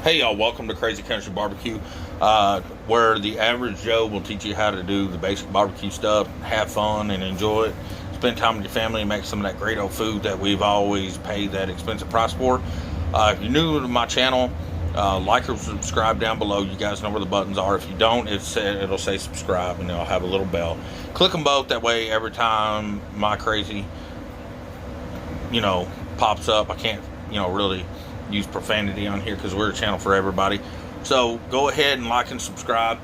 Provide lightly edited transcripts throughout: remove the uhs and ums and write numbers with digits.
Hey y'all, welcome to Crazy Country Barbecue, where the average Joe will teach you how to do the basic barbecue stuff, have fun and enjoy it, spend time with your family and make some of that great old food that we've always paid that expensive price for. If you're new to my channel, like or subscribe down below. You guys know where the buttons are. If you don't, it'll say subscribe and it'll have a little bell. Click them both, that way every time my crazy, pops up, I can't, really use profanity on here because we're a channel for everybody. So go ahead and like and subscribe.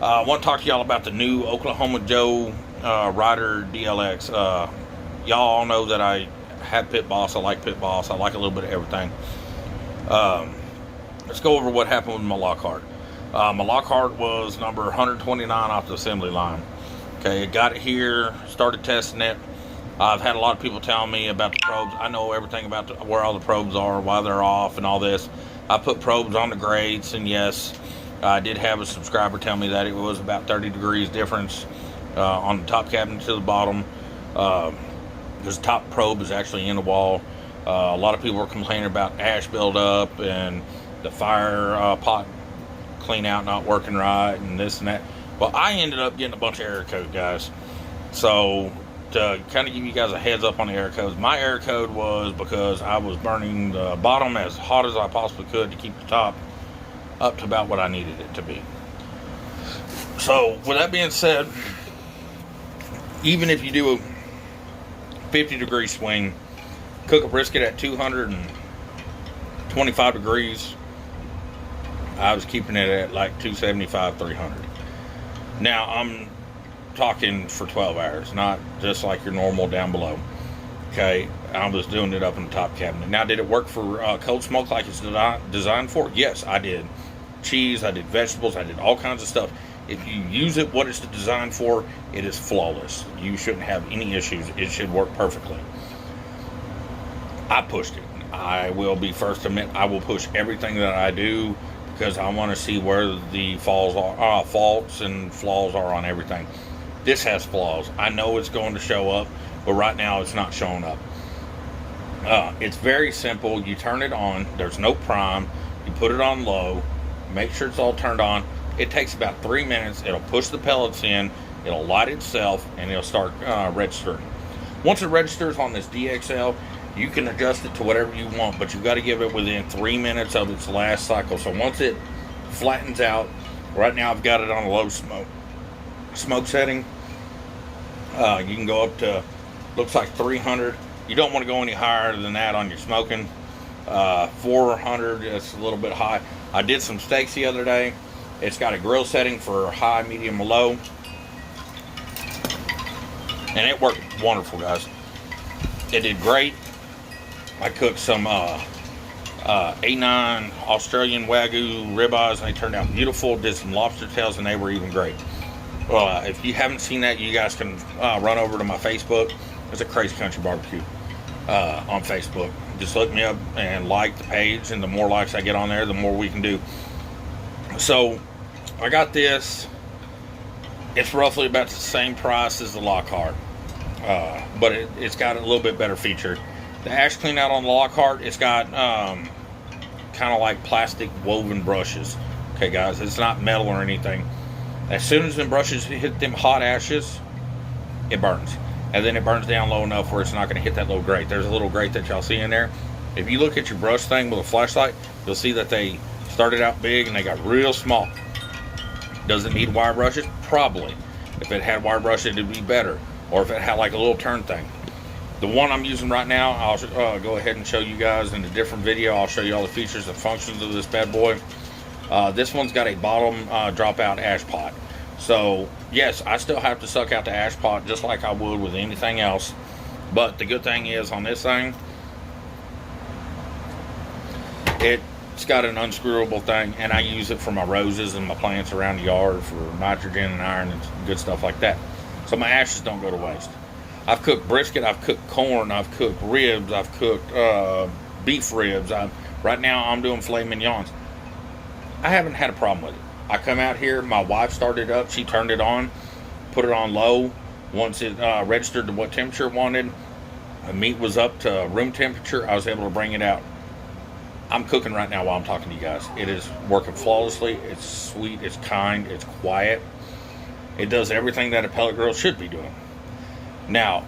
I want to talk to y'all about the new Oklahoma Joe Rider DLX. Y'all all know that I have pitboss. I like pitboss. I like a little bit of everything. Let's go over what happened with my Lockhart. My Lockhart was number 129 off the assembly line. Okay, got it here, started testing it. I've had a lot of people telling me about the probes. I know everything about where all the probes are, why they're off, and all this. I put probes on the grates, and yes, I did have a subscriber tell me that it was about 30 degrees difference on the top cabinet to the bottom. This top probe is actually in the wall. A lot of people were complaining about ash buildup and the fire pot clean out not working right and this and that. Well, I ended up getting a bunch of error code, guys. So to kind of give you guys a heads up on the error codes, my error code was because I was burning the bottom as hot as I possibly could to keep the top up to about what I needed it to be. So with that being said, even if you do a 50-degree swing, cook a brisket at 225 degrees, I was keeping it at like 275, 300. Now I'm talking for 12 hours, not just like your normal down below. Okay, I was doing it up in the top cabinet. Now, did it work for cold smoke like it's designed for? Yes, I did. Cheese, I did vegetables, I did all kinds of stuff. If you use it what it's designed for, it is flawless. You shouldn't have any issues. It should work perfectly. I pushed it. I will be first to admit, I will push everything that I do because I want to see where the faults and flaws are on everything. This has flaws. I know it's going to show up, but right now it's not showing up. It's very simple. You turn it on. There's no prime. You put it on low. Make sure it's all turned on. It takes about 3 minutes. It'll push the pellets in. It'll light itself, and it'll start registering. Once it registers on this DXL, you can adjust it to whatever you want, but you've got to give it within 3 minutes of its last cycle. So once it flattens out, right now I've got it on a low smoke setting. You can go up to, looks like 300. You don't want to go any higher than that on your smoking. 400, that's a little bit high. I did some steaks the other day. It's got a grill setting for high, medium, low, and it worked wonderful, guys. It did great. I cooked some A9 Australian Wagyu ribeyes, and they turned out beautiful. Did some lobster tails, and they were even great. If you haven't seen that, you guys can run over to my Facebook. It's a Crazy Country Barbecue on Facebook. Just look me up and like the page, and the more likes I get on there, the more we can do. So I got this. It's roughly about the same price as the Lockhart, but it's got a little bit better feature. The ash clean out on the Lockhart, it's got kind of like plastic woven brushes. Okay, guys, it's not metal or anything. As soon as them brushes hit them hot ashes, it burns. And then it burns down low enough where it's not going to hit that little grate. There's a little grate that y'all see in there. If you look at your brush thing with a flashlight, you'll see that they started out big and they got real small. Does it need wire brushes? Probably. If it had wire brushes, it'd be better. Or if it had like a little turn thing. The one I'm using right now, I'll go ahead and show you guys in a different video. I'll show you all the features and functions of this bad boy. This one's got a bottom dropout ash pot. So yes, I still have to suck out the ash pot just like I would with anything else. But the good thing is on this thing, it's got an unscrewable thing, and I use it for my roses and my plants around the yard for nitrogen and iron and good stuff like that. So my ashes don't go to waste. I've cooked brisket, I've cooked corn, I've cooked ribs, I've cooked beef ribs. Right now I'm doing filet mignons. I haven't had a problem with it. I come out here, my wife started up, she turned it on, put it on low. Once it registered to what temperature it wanted, the meat was up to room temperature, I was able to bring it out. I'm cooking right now while I'm talking to you guys. It is working flawlessly. It's sweet. It's kind. It's quiet. It does everything that a pellet grill should be doing. Now,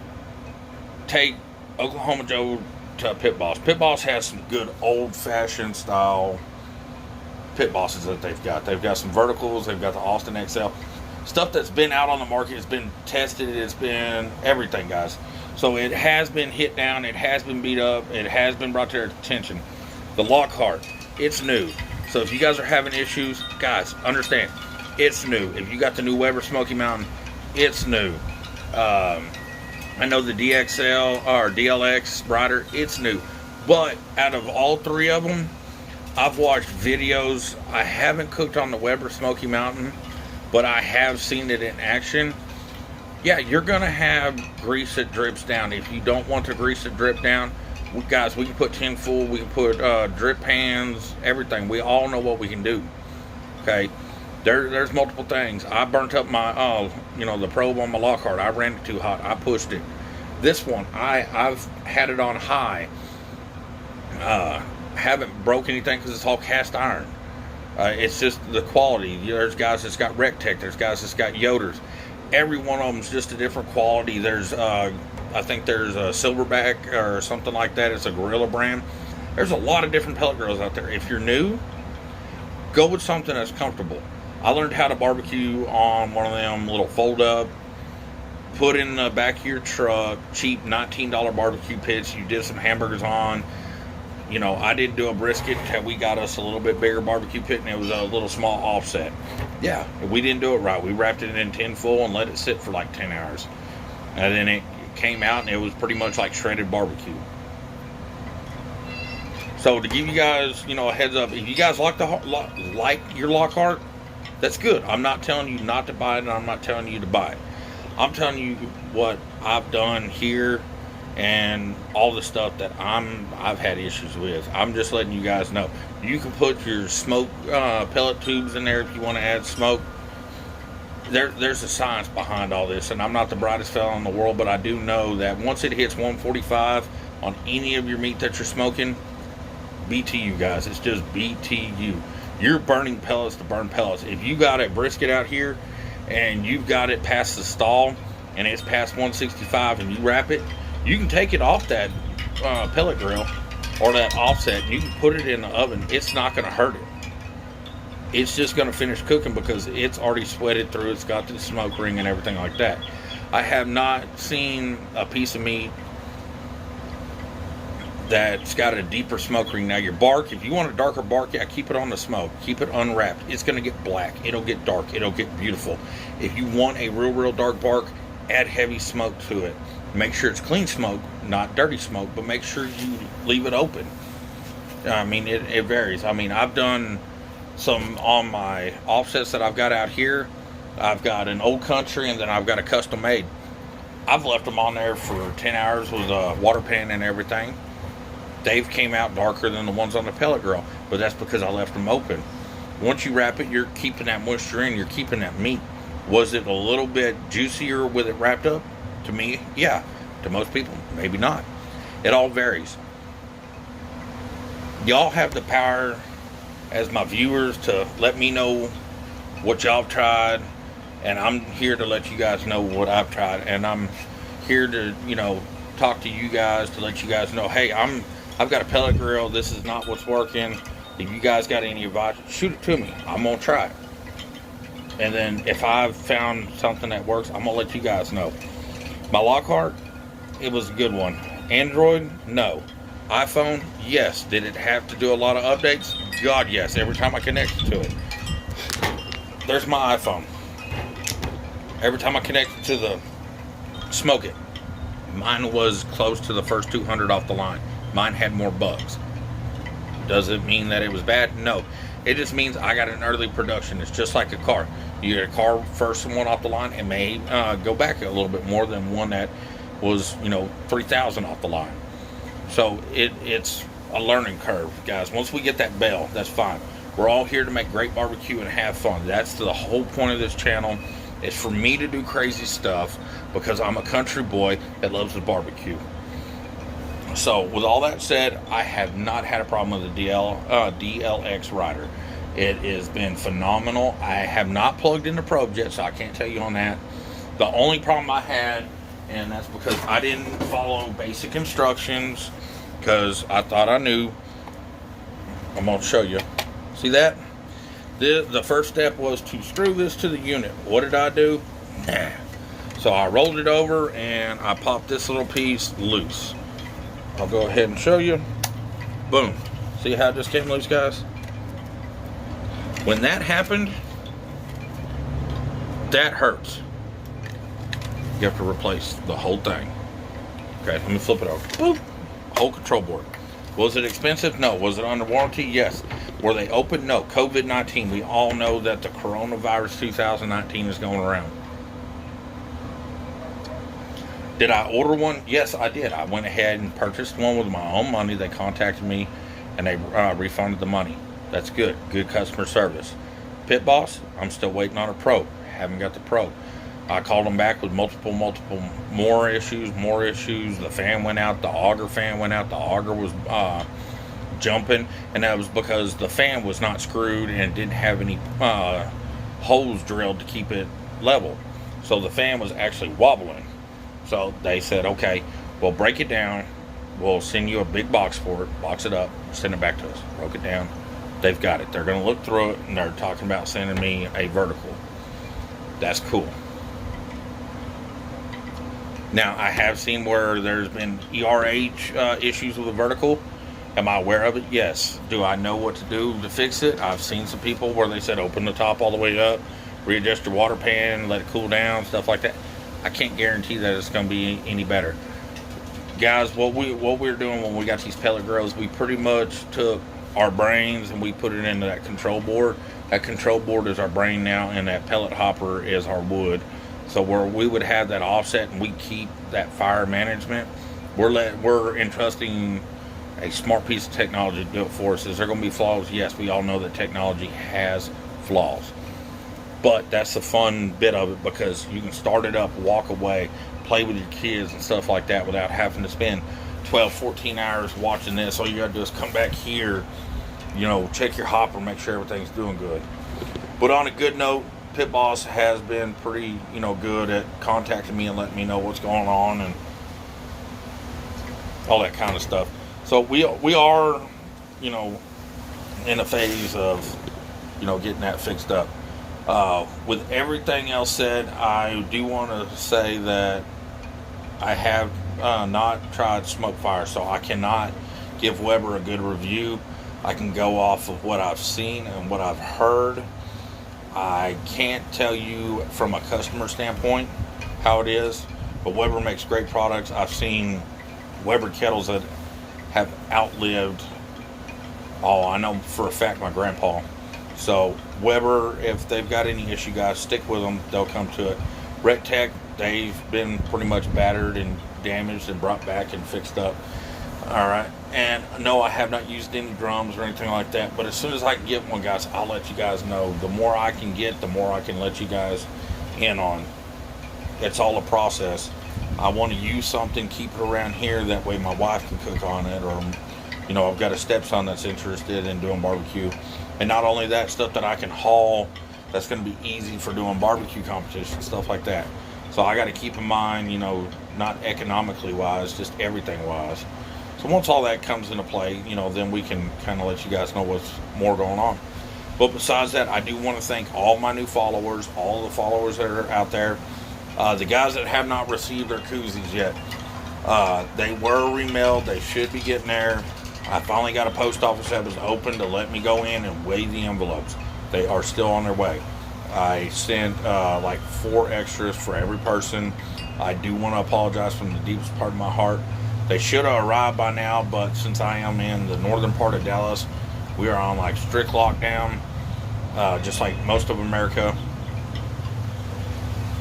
take Oklahoma Joe to Pit Boss. Pit Boss has some good old-fashioned style pit bosses that they've got. They've got some verticals. They've got the Austin XL. Stuff that's been out on the market. It's been tested. It's been everything, guys. So it has been hit down. It has been beat up. It has been brought to their attention. The Lockhart, it's new. So if you guys are having issues, guys, understand, it's new. If you got the new Weber Smoky Mountain, it's new. I know the DXL or DLX Rider, it's new. But out of all three of them, I've watched videos. I haven't cooked on the Weber Smoky Mountain, but I have seen it in action. Yeah, you're gonna have grease that drips down. If you don't want the grease to drip down, guys, we can put tin foil, we can put drip pans, everything. We all know what we can do. Okay, there's multiple things. I burnt up my the probe on my Lockhart. I ran it too hot. I pushed it. This one, I've had it on high. Haven't broke anything because it's all cast iron. It's just the quality. There's guys that's got Rectech. There's guys that's got Yoders. Every one of them's just a different quality. There's I think there's a Silverback or something like that. It's a Gorilla brand. There's a lot of different pellet grills out there. If you're new, go with something that's comfortable. I learned how to barbecue on one of them little fold-up, put in the back of your truck, cheap $19 barbecue pits you did some hamburgers on. You know, I did do a brisket. We got us a little bit bigger barbecue pit, and it was a little small offset. Yeah, we didn't do it right. We wrapped it in tin foil and let it sit for like 10 hours. And then it came out, and it was pretty much like shredded barbecue. So to give you guys, a heads up, if you guys like your Lockhart, that's good. I'm not telling you not to buy it, and I'm not telling you to buy it. I'm telling you what I've done here and all the stuff that I've had issues with. I'm just letting you guys know. You can put your smoke pellet tubes in there if you want to add smoke. There's a science behind all this, and I'm not the brightest fella in the world, but I do know that once it hits 145 on any of your meat that you're smoking, BTU, guys. It's just BTU. You're burning pellets to burn pellets. If you got a brisket out here and you've got it past the stall and it's past 165 and you wrap it, you can take it off that pellet grill or that offset, and you can put it in the oven. It's not going to hurt it. It's just going to finish cooking because it's already sweated through. It's got the smoke ring and everything like that. I have not seen a piece of meat that's got a deeper smoke ring. Now your bark, if you want a darker bark, yeah, keep it on the smoke. Keep it unwrapped. It's going to get black. It'll get dark. It'll get beautiful. If you want a real dark bark, add heavy smoke to it. Make sure it's clean smoke, not dirty smoke, but make sure you leave it open. I mean, it varies. I mean, I've done some on my offsets that I've got out here. I've got an old Kountry, and then I've got a custom made. I've left them on there for 10 hours with a water pan and everything. They've came out darker than the ones on the pellet grill, but that's because I left them open. Once you wrap it, you're keeping that moisture in, you're keeping that meat. Was it a little bit juicier with it wrapped up? To me, yeah. To most people, maybe not. It all varies. Y'all have the power as my viewers to let me know what y'all have tried, and I'm here to let you guys know what I've tried, and I'm here to, talk to you guys to let you guys know, hey, I've got a pellet grill. This is not what's working. If you guys got any advice, shoot it to me. I'm gonna try it. And then if I've found something that works, I'm gonna let you guys know. My Lockhart, it was a good one. Android, no. iPhone, yes. Did it have to do a lot of updates? God, yes. Every time I connected to it. There's my iPhone. Every time I connected to the Smoke It, mine was close to the first 200 off the line. Mine had more bugs. Does it mean that it was bad? No. It just means I got an early production. It's just like a car. You get a car first one off the line, it may go back a little bit more than one that was, 3,000 off the line. So it's a learning curve, guys. Once we get that bell, that's fine. We're all here to make great barbecue and have fun. That's the whole point of this channel. It's for me to do crazy stuff because I'm a country boy that loves the barbecue. So with all that said, I have not had a problem with the DLX Rider. It has been phenomenal. I have not plugged in the probe yet, so I can't tell you on that. The only problem I had, and that's because I didn't follow basic instructions, because I thought I knew. I'm going to show you. See that? The first step was to screw this to the unit. What did I do? Nah. So I rolled it over and I popped this little piece loose. I'll go ahead and show you. Boom. See how it just came loose, guys? When that happened, that hurts. You have to replace the whole thing. Okay, let me flip it over. Boop. Whole control board. Was it expensive? No. Was it under warranty? Yes. Were they open? No. COVID-19. We all know that the coronavirus 2019 is going around. Did I order one? Yes, I did. I went ahead and purchased one with my own money. They contacted me and they refunded the money. That's good. Good customer service. Pitboss, I'm still waiting on a probe. Haven't got the probe. I called them back with multiple more issues. The fan went out. The auger fan went out. The auger was jumping, and that was because the fan was not screwed and didn't have any holes drilled to keep it level. So the fan was actually wobbling. So they said, okay, we'll break it down. We'll send you a big box for it. Box it up. Send it back to us. Broke it down. They've got it. They're going to look through it, and they're talking about sending me a vertical. That's cool. Now, I have seen where there's been ERH issues with the vertical. Am I aware of it? Yes. Do I know what to do to fix it? I've seen some people where they said open the top all the way up, readjust your water pan, let it cool down, stuff like that. I can't guarantee that it's going to be any better. Guys, what we're doing when we got these pellet grills, we pretty much took our brains and we put it into that control board. That control board is our brain now, and that pellet hopper is our wood. So where we would have that offset and we keep that fire management, we're entrusting a smart piece of technology to do it for us. Is there going to be flaws? Yes, we all know that technology has flaws. But that's the fun bit of it, because you can start it up, walk away, play with your kids and stuff like that without having to spend 12, 14 hours watching this. All you got to do is come back here, check your hopper, make sure everything's doing good. But on a good note, Pitboss has been pretty, good at contacting me and letting me know what's going on and all that kind of stuff. So we are, in a phase of, getting that fixed up. With everything else said, I do want to say that I have not tried smoke fire, so I cannot give Weber a good review. I can go off of what I've seen and what I've heard. I can't tell you from a customer standpoint how it is, but Weber makes great products. I've seen Weber kettles that have outlived, I know for a fact, my grandpa. So Weber, if they've got any issue, guys, stick with them. They'll come to it. Rectech, they've been pretty much battered and damaged and brought back and fixed up. All right. And no, I have not used any drums or anything like that. But as soon as I can get one, guys, I'll let you guys know. The more I can get, the more I can let you guys in on. It's all a process. I want to use something, keep it around here. That way my wife can cook on it. Or, I've got a stepson that's interested in doing barbecue. And not only that, stuff that I can haul that's going to be easy for doing barbecue competitions, stuff like that. So I got to keep in mind, not economically wise, just everything wise. So once all that comes into play, then we can kind of let you guys know what's more going on. But besides that, I do want to thank all my new followers, all the followers that are out there. The guys that have not received their koozies yet, they were remailed. They should be getting there. I finally got a post office that was open to let me go in and weigh the envelopes. They are still on their way. I sent like 4 extras for every person. I do want to apologize from the deepest part of my heart. They should have arrived by now, but since I am in the northern part of Dallas, we are on like strict lockdown, just like most of America.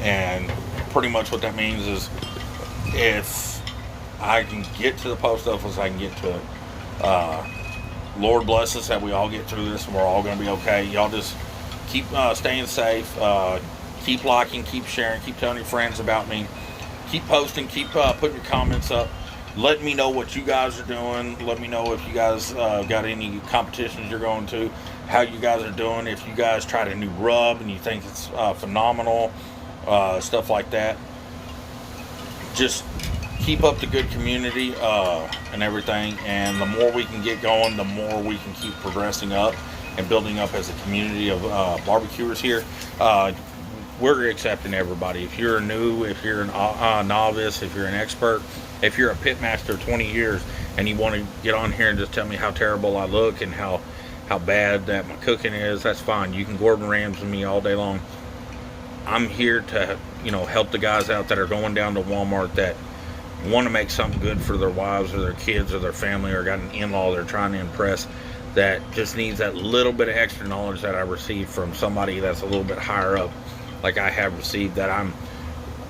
And pretty much what that means is if I can get to the post office, I can get to it. Lord bless us that we all get through this and we're all going to be okay. Y'all just keep staying safe, keep liking, keep sharing, keep telling your friends about me, keep posting, keep putting your comments up. let me know what you guys are doing. Let me know if you guys got any competitions you're going to, how you guys are doing. If you guys tried a new rub and you think it's phenomenal, stuff like that. Just keep up the good community and everything. And the more we can get going, the more we can keep progressing up and building up as a community of barbecuers here. We're accepting everybody. If you're new, if you're a novice, if you're an expert, if you're a pitmaster 20 years and you want to get on here and just tell me how terrible I look and how bad that my cooking is, that's fine. You can Gordon Ramsay me all day long. I'm here to, help the guys out that are going down to Walmart that want to make something good for their wives or their kids or their family, or got an in-law they're trying to impress that just needs that little bit of extra knowledge that I received from somebody that's a little bit higher up, like I have received, that I'm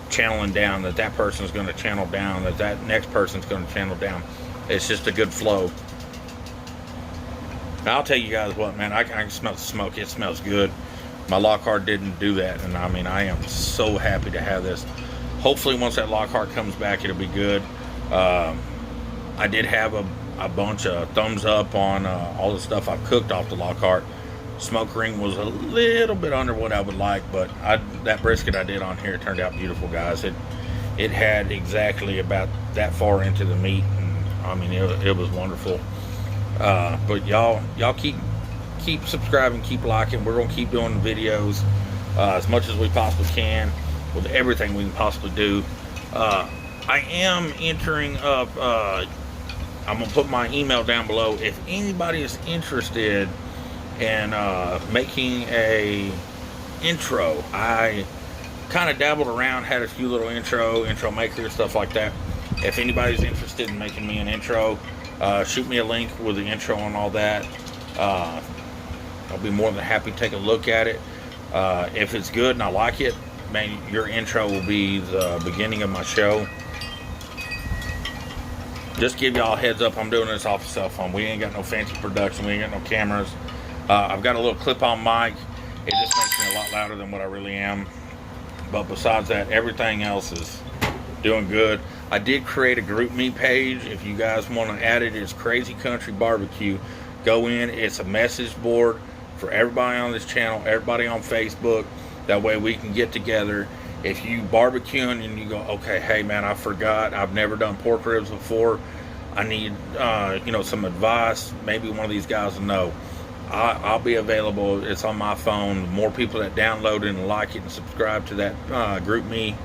channeling down, that person's going to channel down, that next person's going to channel down. It's just a good flow. Now, I'll tell you guys what, man, I can smell the smoke. It smells good. My Lockhart didn't do that, and I am so happy to have this. Hopefully once that Lockhart comes back, it'll be good. I did have a bunch of thumbs up on all the stuff I've cooked off the Lockhart. Smoke ring was a little bit under what I would like, but that brisket I did on here turned out beautiful, guys. It had exactly about that far into the meat, and it was wonderful. But y'all keep subscribing, keep liking. We're gonna keep doing the videos as much as we possibly can with everything we can possibly do. I am entering up. I'm gonna put my email down below if anybody is interested in making a intro. I kind of dabbled around, had a few little intro makers, stuff like that. If anybody's interested in making me an intro, shoot me a link with the intro and all that. I'll be more than happy to take a look at it. If it's good and I like it, man, your intro will be the beginning of my show. Just give y'all a heads up, I'm doing this off a cell phone. We ain't got no fancy production, we ain't got no cameras. I've got a little clip-on mic. It just makes me a lot louder than what I really am. But besides that, everything else is doing good. I did create a Groupme page. If you guys want to add it, it's krazykountrybbq. Go in. It's a message board for everybody on this channel, everybody on Facebook. That way we can get together. If you barbecuing and you go, okay, hey man, I forgot, I've never done pork ribs before, I need some advice, maybe one of these guys will know. I'll be available. It's on my phone. The more people that download it and like it and subscribe to that Groupme,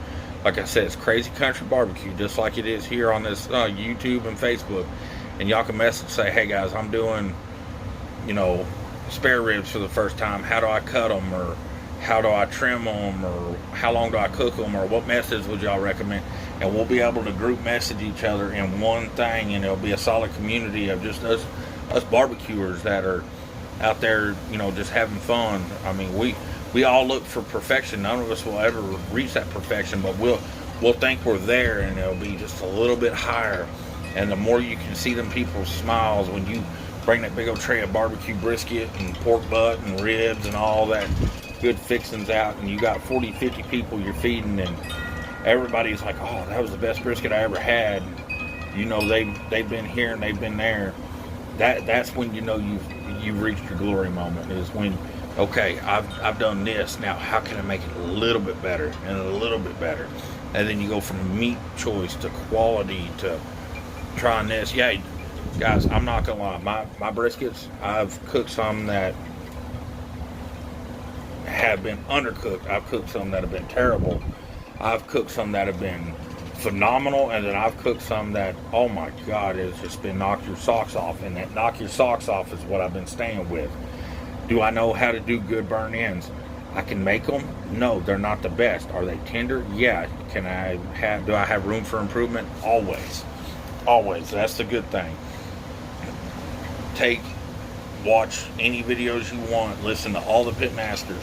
like I said, it's krazykountrybbq, just like it is here on this YouTube and Facebook. And y'all can message, say, hey guys, I'm doing spare ribs for the first time. How do I cut them, or how do I trim them, or how long do I cook them, or what methods would y'all recommend? And we'll be able to group message each other in one thing, and it'll be a solid community of just us barbecuers that are out there, just having fun. We all look for perfection. None of us will ever reach that perfection, but we'll think we're there, and it'll be just a little bit higher. And the more you can see them people's smiles when you bring that big old tray of barbecue brisket and pork butt and ribs and all that good fixings out, and you got 40, 50 people you're feeding, and everybody's like, oh, that was the best brisket I ever had. They've been here and they've been there. That's when you've reached your glory moment, is when, okay, I've done this, now how can I make it a little bit better and a little bit better? And then you go from meat choice to quality to trying this. Yeah, guys, I'm not gonna lie, my briskets, I've cooked some that have been undercooked. I've cooked some that have been terrible. I've cooked some that have been phenomenal, and then I've cooked some that, oh my God, it's just been knock your socks off, and that knock your socks off is what I've been staying with. Do I know how to do good burn ends? I can make them. No, they're not the best. Are they tender? Yeah. Do I have room for improvement? Always. That's the good thing. Watch any videos you want, listen to all the pit masters,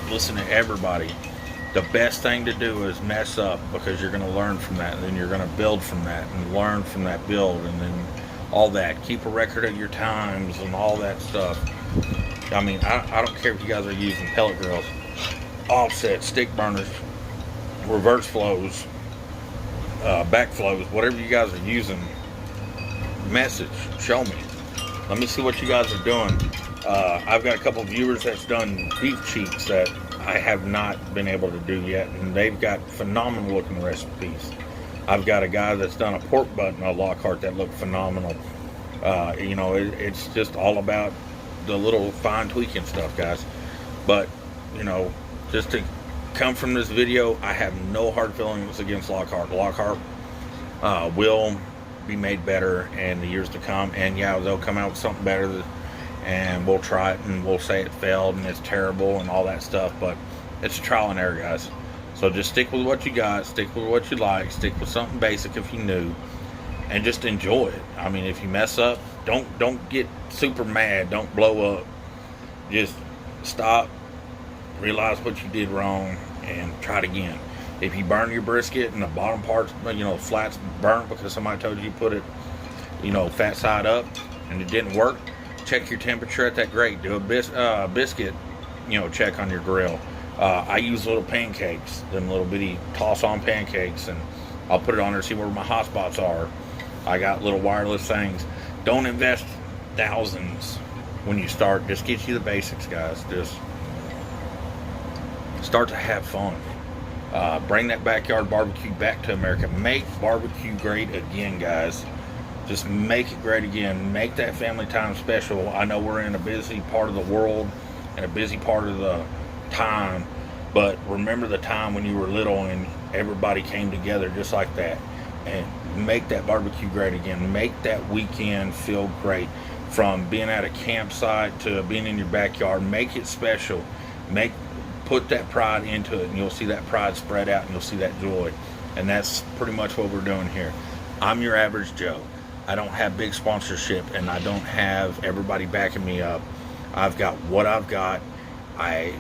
listen to everybody. The best thing to do is mess up, because you're going to learn from that, and then you're going to build from that and learn from that build, and then all that. Keep a record of your times and all that stuff. I don't care if you guys are using pellet grills, offset, stick burners, reverse flows, backflows, whatever you guys are using, message, show me. Let me see what you guys are doing. I've got a couple viewers that's done beef cheeks that I have not been able to do yet, and they've got phenomenal looking recipes. I've got a guy that's done a pork butt in a Lockhart that looked phenomenal. You know, it's just all about the little fine tweaking stuff, guys. But, you know, just to come from this video, I have no hard feelings against Lockhart. Lockhart will be made better in the years to come, and yeah, they'll come out with something better, and we'll try it and we'll say it failed and it's terrible and all that stuff, but it's a trial and error, guys. So just stick with what you got, stick with what you like, stick with something basic if you new, and just enjoy it. I mean, if you mess up, don't get super mad, don't blow up. Just stop, realize what you did wrong, and try it again. If you burn your brisket and the bottom parts, you know, flat's burnt because somebody told you put it, you know, fat side up and it didn't work, check your temperature at that grate. Do a biscuit, you know, check on your grill. I use little pancakes, them little bitty toss-on pancakes, and I'll put it on there, see where my hot spots are. I got little wireless things. Don't invest thousands when you start. Just get you the basics, guys. Just start to have fun. Bring that backyard barbecue back to America. Make barbecue great again, guys. Just make it great again. Make that family time special. I know we're in a busy part of the world and a busy part of the time, but remember the time when you were little and everybody came together just like that. And make that barbecue great again. Make that weekend feel great. From being at a campsite to being in your backyard, make it special. Put that pride into it, and you'll see that pride spread out, and you'll see that joy. And that's pretty much what we're doing here. I'm your average Joe. I don't have big sponsorship, and I don't have everybody backing me up. I've got what I've got. I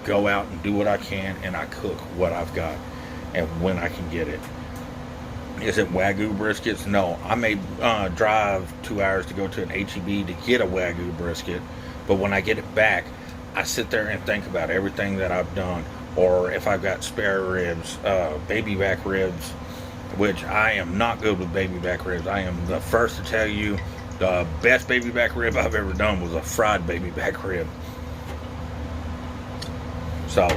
go out and do what I can, and I cook what I've got and when I can get it. Is it Wagyu briskets? No. I may drive 2 hours to go to an HEB to get a Wagyu brisket, but when I get it back, I sit there and think about everything that I've done. Or if I've got spare ribs, baby back ribs, which I am not good with baby back ribs. I am the first to tell you the best baby back rib I've ever done was a fried baby back rib. So,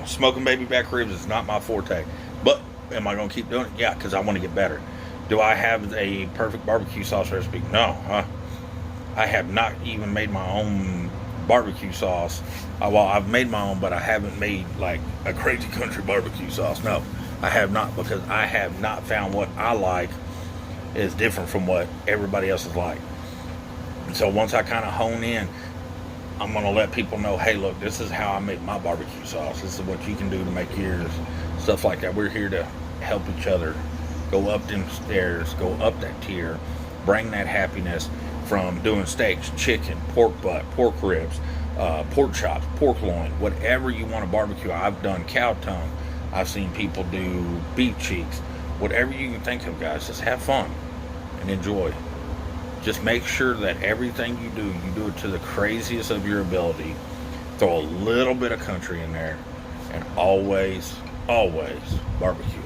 smoking baby back ribs is not my forte. But am I going to keep doing it? Yeah, because I want to get better. Do I have a perfect barbecue sauce recipe? No. I have not even made my own barbecue sauce. Well, I've made my own, but I haven't made like a Krazy Country barbecue sauce. No, I have not, because I have not found what I like is different from what everybody else is like. And so once I kind of hone in, I'm going to let people know, hey, look, this is how I make my barbecue sauce. This is what you can do to make yours. Stuff like that. We're here to help each other go up them stairs, go up that tier, bring that happiness from doing steaks, chicken, pork butt, pork ribs, pork chops, pork loin, whatever you want to barbecue. I've done cow tongue. I've seen people do beef cheeks. Whatever you can think of, guys, just have fun and enjoy. Just make sure that everything you do it to the craziest of your ability. Throw a little bit of country in there, and always, always barbecue.